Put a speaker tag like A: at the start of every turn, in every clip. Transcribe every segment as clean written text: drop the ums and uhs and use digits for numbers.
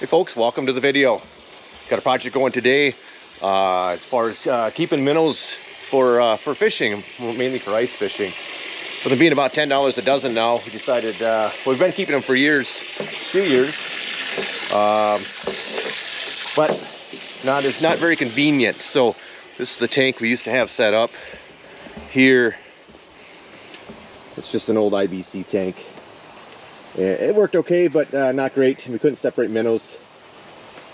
A: Hey folks, welcome to the video. Got a project going today as far as keeping minnows for fishing, mainly for ice fishing. So they're being about $10 a dozen now. We decided, we've been keeping them for years, a few years, but it's not very convenient. So this is the tank we used to have set up here. It's just an old IBC tank. It worked okay, but not great. We couldn't separate minnows.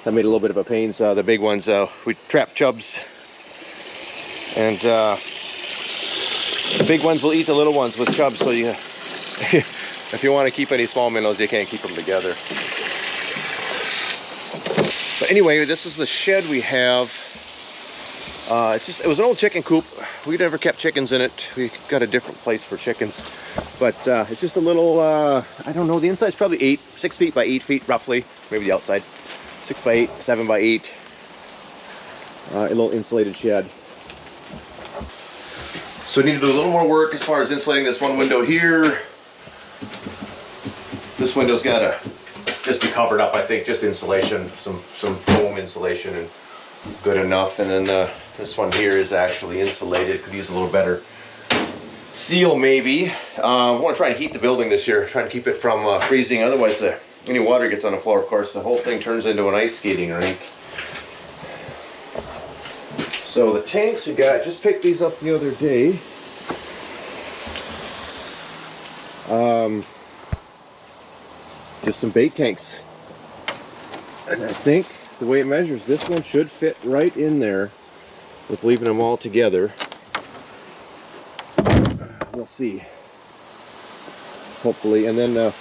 A: That made a little bit of a pain. So the big ones, we trapped chubs, and the big ones will eat the little ones with chubs. So you, if you want to keep any small minnows, you can't keep them together. But anyway, this is the shed we have. It was an old chicken coop. We never kept chickens in it. We got a different place for chickens. But it's just a little, I don't know, the inside's probably 6 feet by 8 feet roughly. Maybe the outside. 6 by 8, 7 by 8. A little insulated shed. So we need to do a little more work as far as insulating this one window here. This window's got to just be covered up, I think. Just insulation, some foam insulation, and good enough. And then this one here is actually insulated. Could use a little better seal maybe. I want to try and heat the building this year, trying to keep it from freezing. Otherwise any water gets on the floor, of course, the whole thing turns into an ice skating rink. So the tanks we got, just picked these up the other day. Just some bait tanks. And I think the way it measures, this one should fit right in there with leaving them all together. We'll see. Hopefully. And then the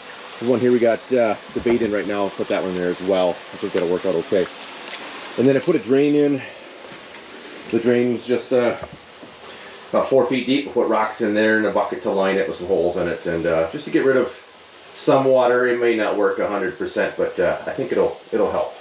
A: one here we got the bait in right now. I'll put that one there as well. I think that'll work out okay. And then I put a drain in. The drain's just about 4 feet deep. I put rocks in there and a bucket to line it with some holes in it, and just to get rid of some water. It may not work 100%, but I think it'll help.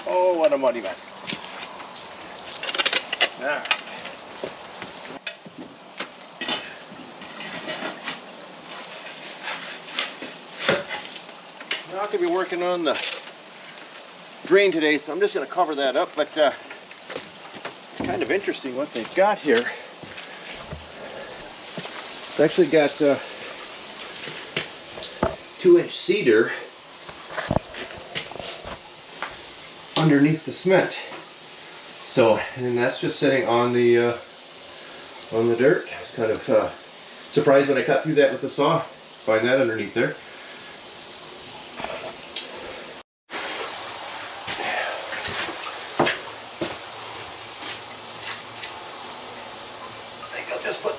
A: Oh, what a muddy mess. All right. Now I could be working on the drain today, so I'm just going to cover that up, but it's kind of interesting what they've got here. It's actually got 2-inch cedar underneath the cement. So, and that's just sitting on the dirt. I was kind of surprised when I cut through that with the saw. Find that underneath there. I think I'll just put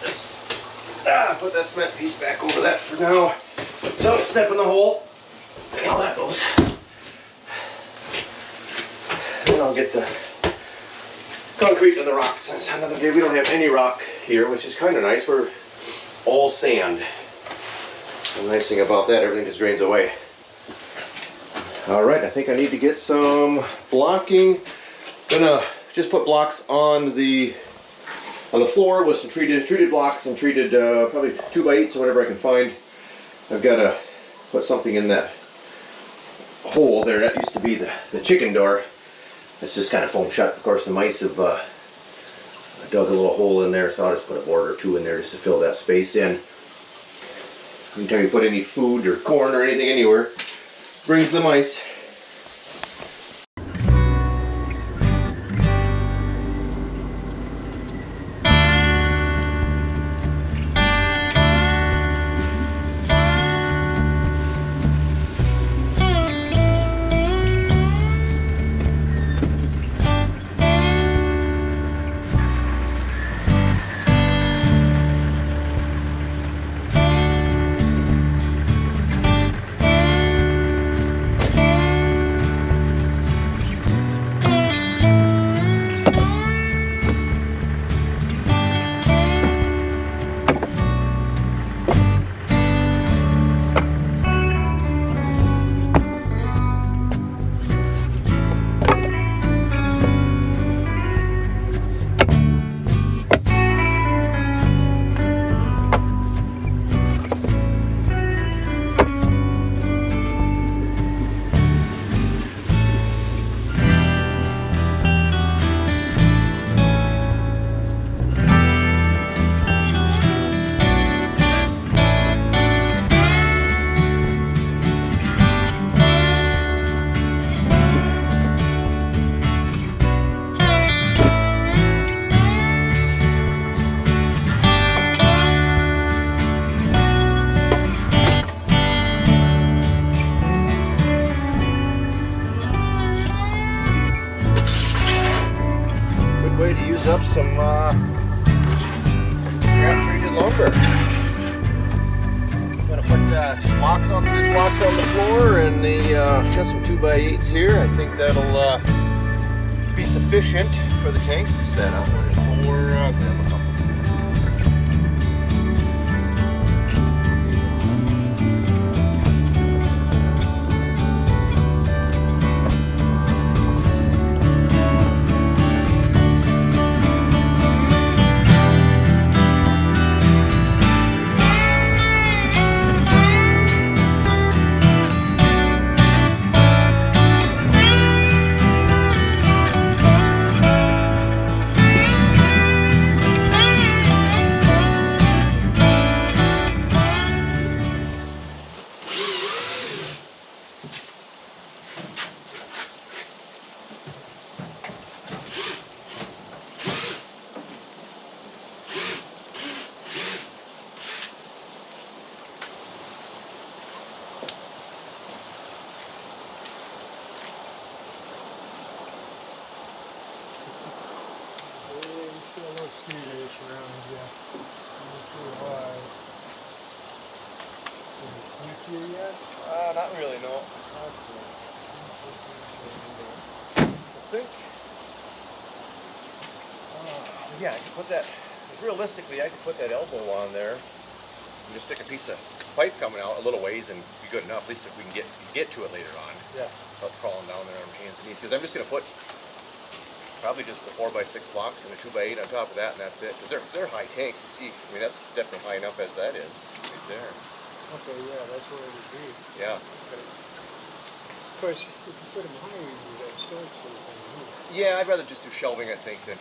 A: put that cement piece back over that for now. Don't step in the hole. And how that goes. Then I'll get the concrete and the rocks. That's another day. We don't have any rock here, which is kind of nice. We're all sand. The nice thing about that, everything just drains away. All right, I think I need to get some blocking. Gonna just put blocks on the floor with some treated blocks and treated probably 2x8s or whatever I can find. I've got to put something in that hole there. That used to be the chicken door. It's just kind of foam shut. Of course, the mice have dug a little hole in there, so I'll just put a board or two in there just to fill that space in. Anytime you put any food or corn or anything anywhere, brings the mice. scrap treated lumber. Gonna put these blocks on the floor, and got some 2x8s here. I think that'll be sufficient for the tanks to set up. Grab a couple. Not really, no. I think, yeah, I could put that, realistically, I could put that elbow on there and just stick a piece of pipe coming out a little ways and be good enough, at least if we can get to it later on. Yeah. Without crawling down there on our hands and knees, because I'm just going to put probably just the 4x6 blocks and a 2x8 on top of that, and that's it. Because they're high tanks. You see, I mean, that's definitely high enough as that is right there.
B: Okay, yeah, that's where it would be.
A: Yeah.
B: Okay. Of course, if you put them higher, you got storage space.
A: Yeah, I'd rather just do shelving, I think, than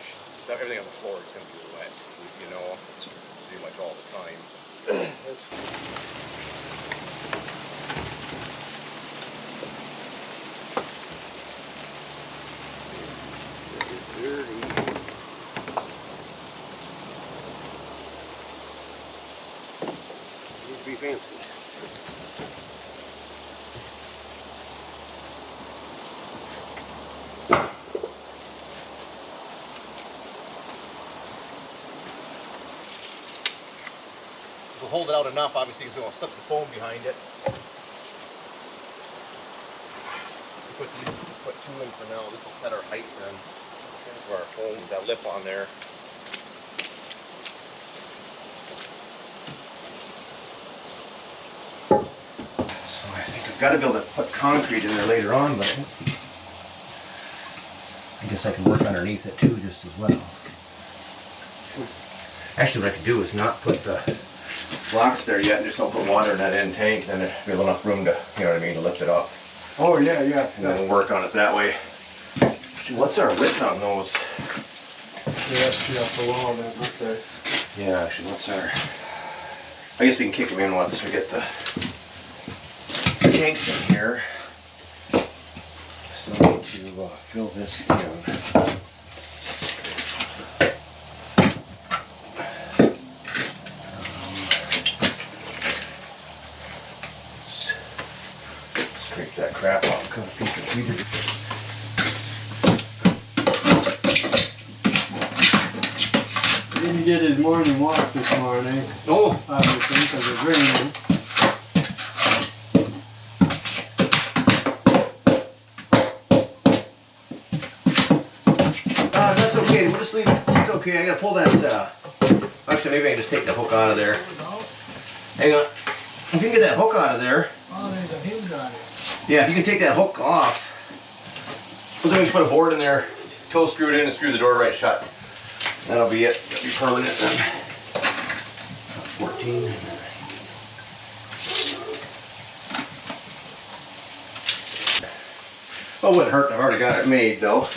A: everything on the floor is going to be wet. You know, it's pretty much all the time. Dirty. Need to be fancy. We'll hold it out enough, obviously, because we're going to suck the foam behind it. Put two in for now. This will set our height then. For our foam, that lip on there. So I think I've got to be able to put concrete in there later on, but I guess I can work underneath it too, just as well. Actually, what I could do is not put the blocks there yet, and just don't put water in that end tank, then there'll be enough room to, you know what I mean, to lift it up.
B: Oh yeah, yeah.
A: And then we'll work on it that way. What's our width on those?
B: Yeah, off the wall then, okay.
A: Yeah, actually, what's our... I guess we can kick them in once we get the tanks in here. So I need to fill this in. Scrape that crap off, cut a piece of treated.
B: Didn't get his morning walk this morning.
A: Oh!
B: Obviously, because it's raining.
A: That's okay, we'll just leave it. It's okay, I gotta pull that, actually maybe I can just take the hook out of there. Hang on. If you can get that hook out of there.
B: Oh, there's a hinge on it.
A: Yeah, if you can take that hook off. So we just put a board in there, toe screwed in and screw the door right shut. That'll be it. It'll be permanent then. 14. Oh, it wouldn't hurt. I've already got it made though.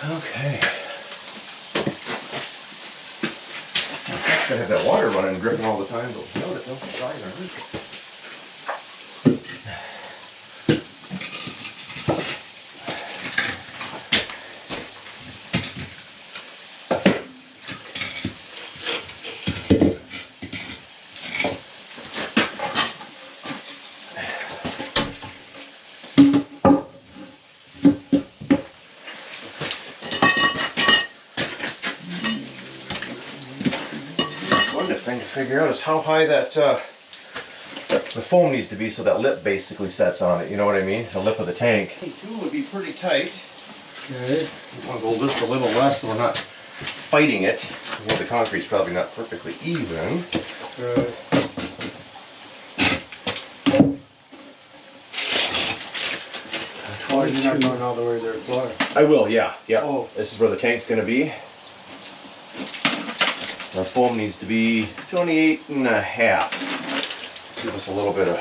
A: Okay. Gotta have that water running and dripping all the time, but no, it don't dry or anything. trying to figure out is how high that the foam needs to be so that lip basically sets on it. You know what I mean? The lip of the tank. Two would be pretty tight.
B: Okay.
A: I'll go just a little less so we're not fighting it. Well, the concrete's probably not perfectly even.
B: Right. Oh, you're not going all the way there, floor.
A: I will, yeah.
B: Oh.
A: This is where the tank's going to be. Our foam needs to be 28 and a half. Give us a little bit of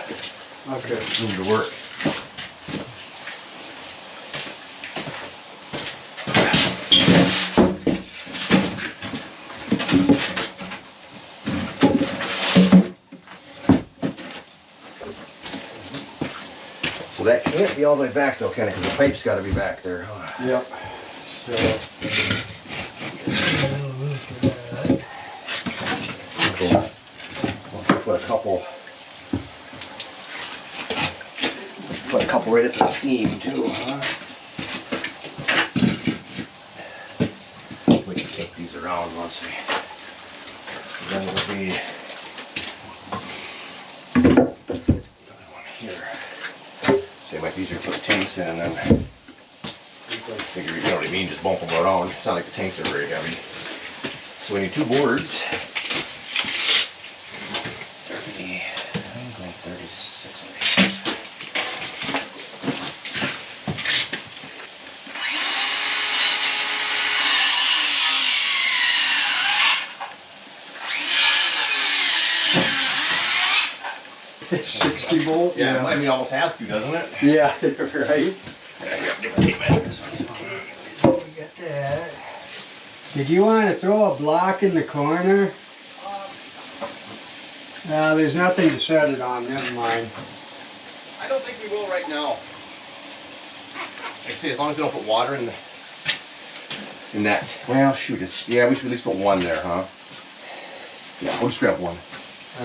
A: room to work. So that can't be all the way back though, can it? Because the pipe's got to be back there.
B: Yep. So.
A: Cool. We'll put a couple right at the seam too, huh? We can take these around once we. So then it'll be another one here. So it might be easier to put tanks in and then figure, you know what I mean, just bump them around. It's not like the tanks are very heavy. So we need 2 boards. 36.
B: 60 volt?
A: Yeah, I mean, almost has to, doesn't it?
B: Yeah, right.
A: Different measures.
B: We got that. Did you want to throw a block in the corner? No, there's nothing to set it on, never mind.
A: I don't think we will right now. Like I say, as long as we don't put water in that. Well, shoot, yeah, we should at least put 1 there, huh? Yeah, we'll just grab 1.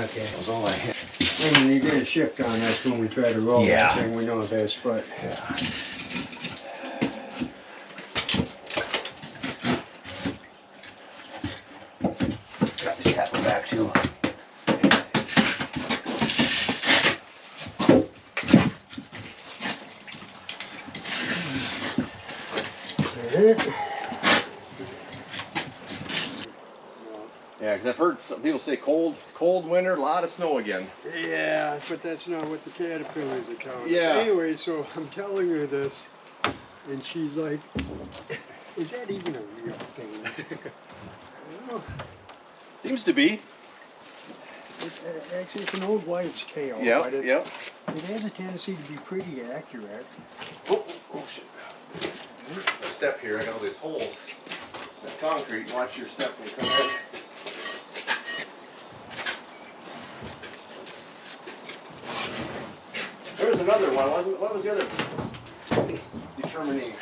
B: Okay.
A: That was all I had.
B: I mean, you get a shift on this when we try to roll
A: Yeah.
B: that thing, we know this, but.
A: Yeah. Got this cap back too. Yeah, because I've heard some people say cold winter, a lot of snow again.
B: Yeah, but that's not what the caterpillars are telling us.
A: Yeah.
B: Anyway, so I'm telling her this, and she's like, is that even a real thing? Well,
A: Seems to be.
B: actually, it's an old wives' tale.
A: Yep,
B: But
A: yep.
B: it has a tendency to be pretty accurate.
A: Oh shit. Step here, I got all these holes. That concrete, watch your step when you come in. There was another one, wasn't it? What was the other determining?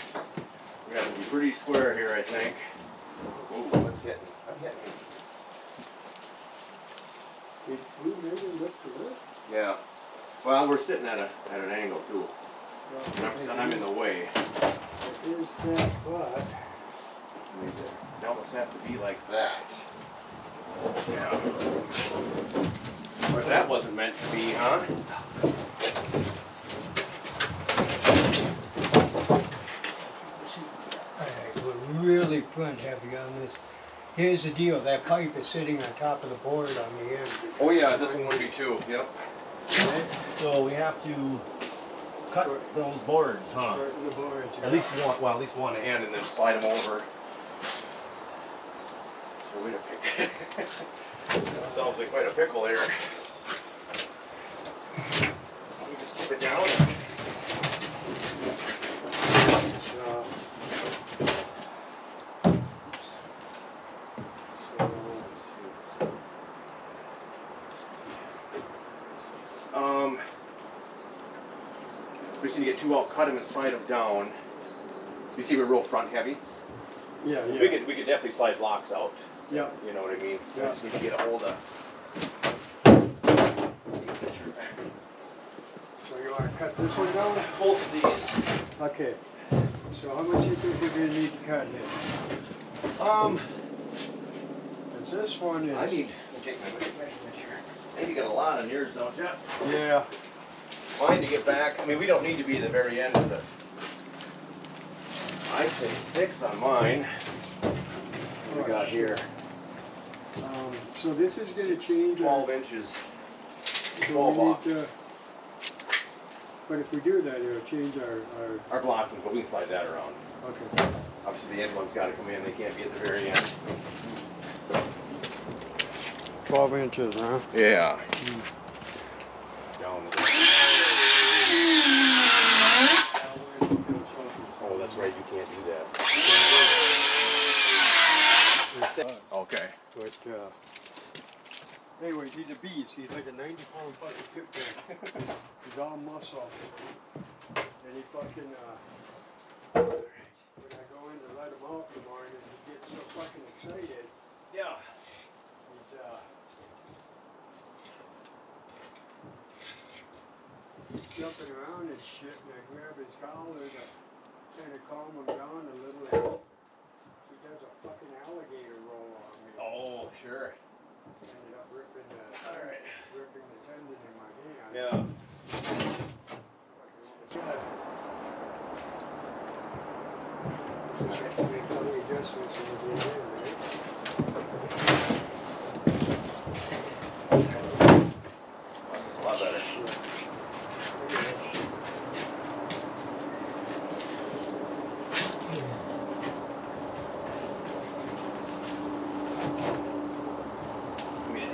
A: We got to be pretty square here, I think. Oh, what's hitting? I'm hitting.
B: It flew maybe look to it.
A: Yeah. Well, we're sitting at an angle too.
B: Well,
A: And I'm in the way.
B: It is that, but
A: They almost have to be like that. Yeah. But that wasn't meant to be, huh?
B: alright, we're really front heavy on this. Here's the deal, that pipe is sitting on top of the board on the end.
A: Oh yeah, this one would be too. Yep.
B: Right?
A: So we have to cut those boards, huh?
B: Shorten the board.
A: At least one. Well, at least one end, and then slide them over. So we pick. That sounds like quite a pickle here. Let me just tip it down. We just need to get 2 out, cut them and slide them down. You see we're real front heavy?
B: Yeah, yeah.
A: We could definitely slide blocks out.
B: Yeah.
A: You know what I mean? We
B: Yeah.
A: just need to get a hold of.
B: So you want to cut this one down?
A: Both of these.
B: Okay. So how much do you think we're going to need to cut here? 'Cause this one is...
A: I need take my measure. I think you got a lot on yours, don't you?
B: Yeah.
A: Mine to get back, I mean, we don't need to be at the very end of the, I'd say 6 on mine. What do we got here?
B: So this is going to change.
A: 12 inches.
B: So
A: 12
B: we
A: off.
B: need to, but if we do that, it'll change
A: Our block, but we can slide that around.
B: Okay.
A: Obviously, the end one's got to come in. They can't be at the very end.
B: 12 inches, huh?
A: Yeah. Down the Oh, that's right. You can't do that. Okay.
B: But anyways, he's a beast. He's like a 90-pound fucking pit bull. He's all muscle. And he fucking when I go in to let him out in the morning, he gets so fucking excited.
A: Yeah.
B: He's jumping around and shit, and I grab his collar to kind of calm him down a little, and he does a fucking alligator roll on me.
A: Oh, sure.
B: Ended up ripping the tendon in my hand.
A: Yeah.
B: Just have to make all the adjustments when we get in, right?
A: That's a lot better. I mean,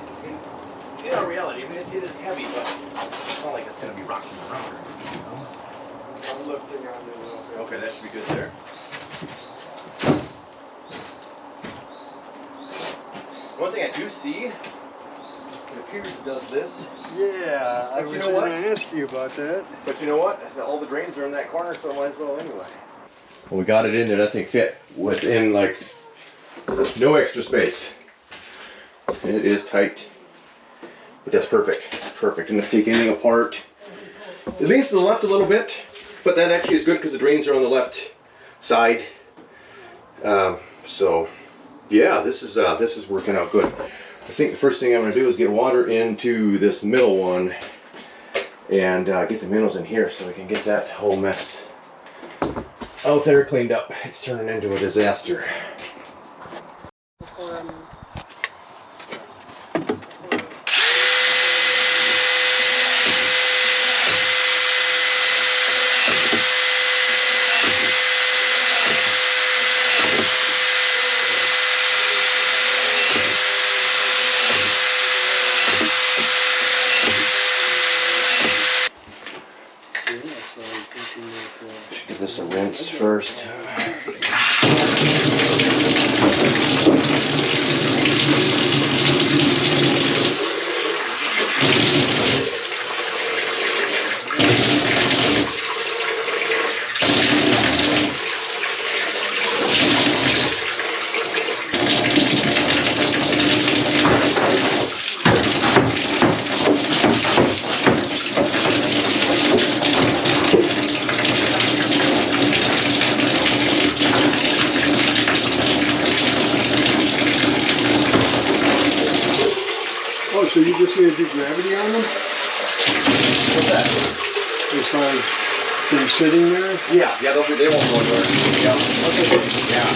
A: in our reality, I mean, it is heavy, but it's not like it's going to be rocking around.
B: I'm lifting on it a little bit.
A: Okay, that should be good there. One thing I do see, it appears it does this.
B: Yeah, I
A: But
B: was
A: you know what?
B: going to ask you about that.
A: But you know what? All the drains are in that corner, so I might as well anyway. Well, we got it in there. That thing fit within like no extra space. It is tight, but that's perfect. Perfect. Didn't have to take anything apart. It leans to the left a little bit, but that actually is good because the drains are on the left side. So yeah, this is working out good. I think the first thing I'm going to do is get water into this middle one and get the minnows in here so we can get that whole mess out there cleaned up. It's turning into a disaster. Give this a rinse first.
B: Oh, so you just need to do gravity on them?
A: What's that?
B: As far as them sitting there?
A: Yeah, they won't go anywhere. Yeah. Okay. Yeah.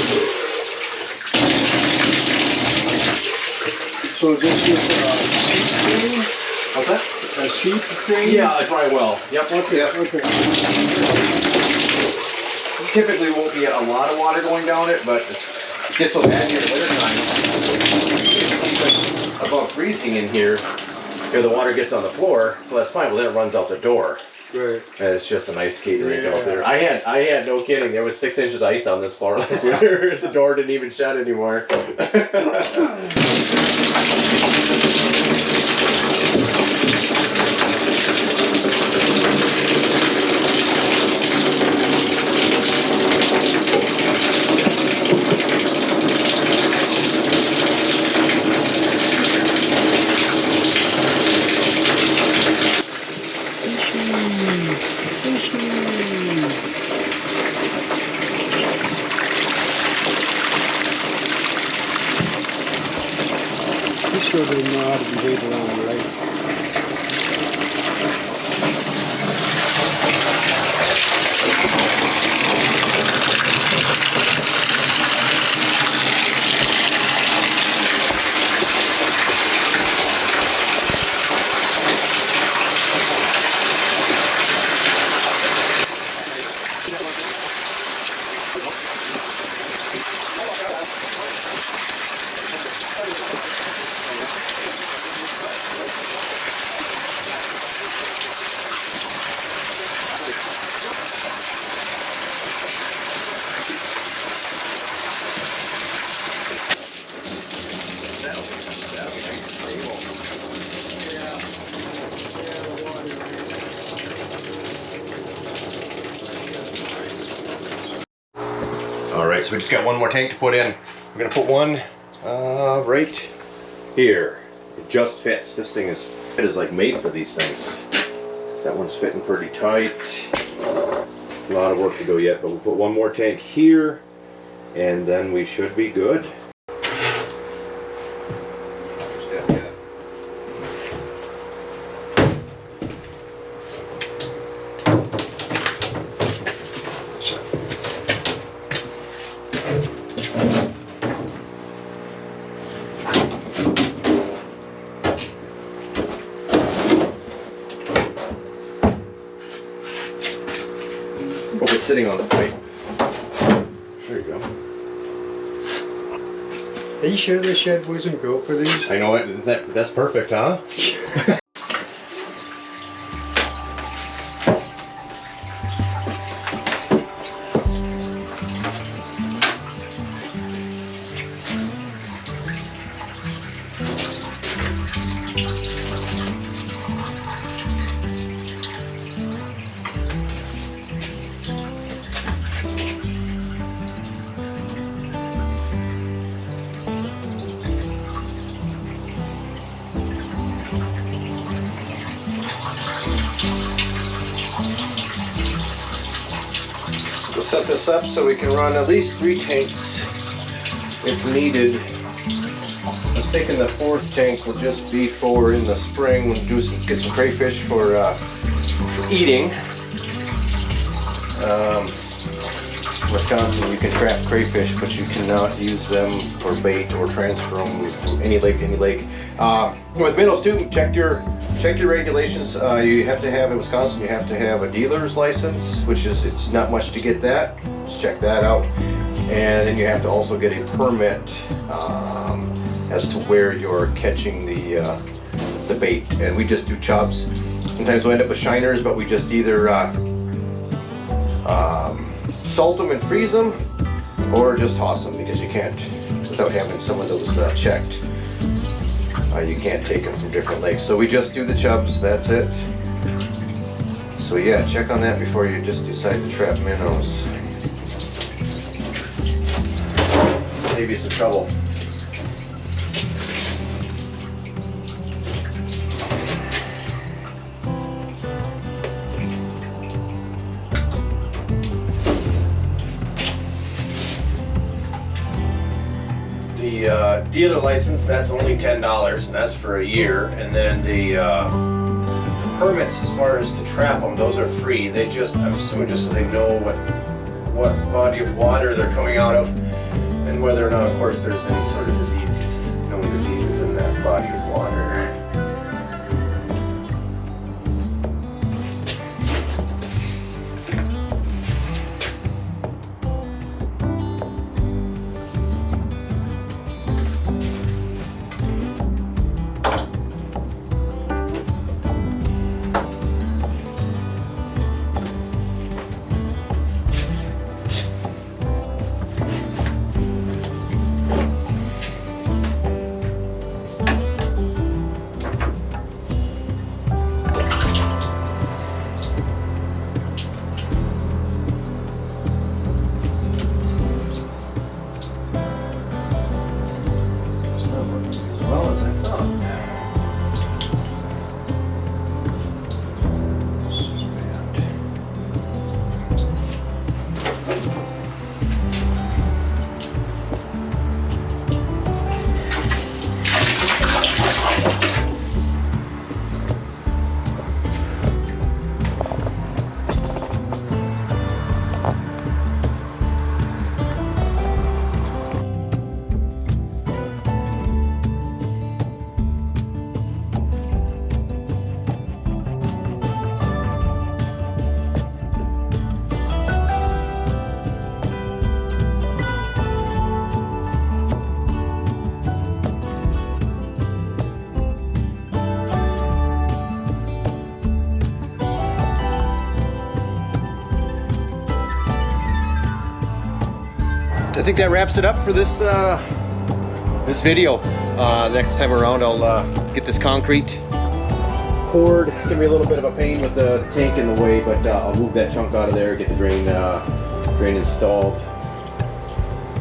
B: So this is a seat crane?
A: What's that?
B: A seat crane?
A: Yeah, I probably will. Yep.
B: Okay,
A: Yep.
B: okay.
A: Typically won't be a lot of water going down it, but it gets so bad here in the winter time. Above freezing in here, the water gets on the floor, so that's fine. Well, then it runs out the door.
B: Right.
A: And it's just a nice skate rink out there. I had no kidding. There was 6 inches of ice on this floor last winter. The door didn't even shut anymore.
B: sure they know how to behave around the lake.
A: Alright, so we just got one more tank to put in. We're gonna put one right here. It just fits. This thing is, it is like made for these things. That one's fitting pretty tight. A lot of work to go yet, but we'll put one more tank here and then we should be good. It's sitting on the pipe. There you go.
B: Are you sure the shed wasn't built for these?
A: I know it. That's perfect, huh? We'll set this up so we can run at least 3 tanks if needed. I'm thinking the 4th tank will just be for in the spring when we get some crayfish for eating. In Wisconsin, you can trap crayfish, but you cannot use them for bait or transfer them from any lake to any lake. With minnows too, check your regulations. You have to have in Wisconsin. You have to have a dealer's license, which is it's not much to get that. Just check that out, and then you have to also get a permit as to where you're catching the bait. And we just do chubs. Sometimes we'll end up with shiners, but we just either salt them and freeze them, or just toss them because you can't, without having some of those checked, you can't take them from different lakes. So we just do the chubs, that's it. So yeah, check on that before you just decide to trap minnows. Save you some trouble. The dealer license, that's only $10, and that's for a year. And then the permits, as far as to trap them, those are free. They just, I'm assuming, just so they know what body of water they're coming out of, and whether or not, of course, there's any sort of diseases, known diseases in that body of water. I think that wraps it up for this this video. Next time around, I'll get this concrete poured. It's gonna be a little bit of a pain with the tank in the way, but I'll move that chunk out of there, get the drain installed,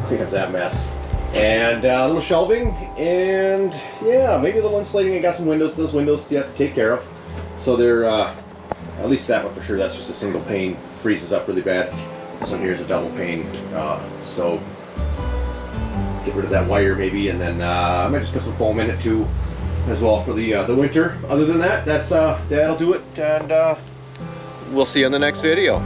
A: clean up that mess, and a little shelving, and yeah, maybe a little insulating. I got some windows. Those windows you have to take care of, so they're at least that one for sure. That's just a single pane, freezes up really bad. This one here is a double pane, so get rid of that wire maybe, and then I might just put some foam in it too, as well for the winter. Other than that, that'll do it, and we'll see you on the next video.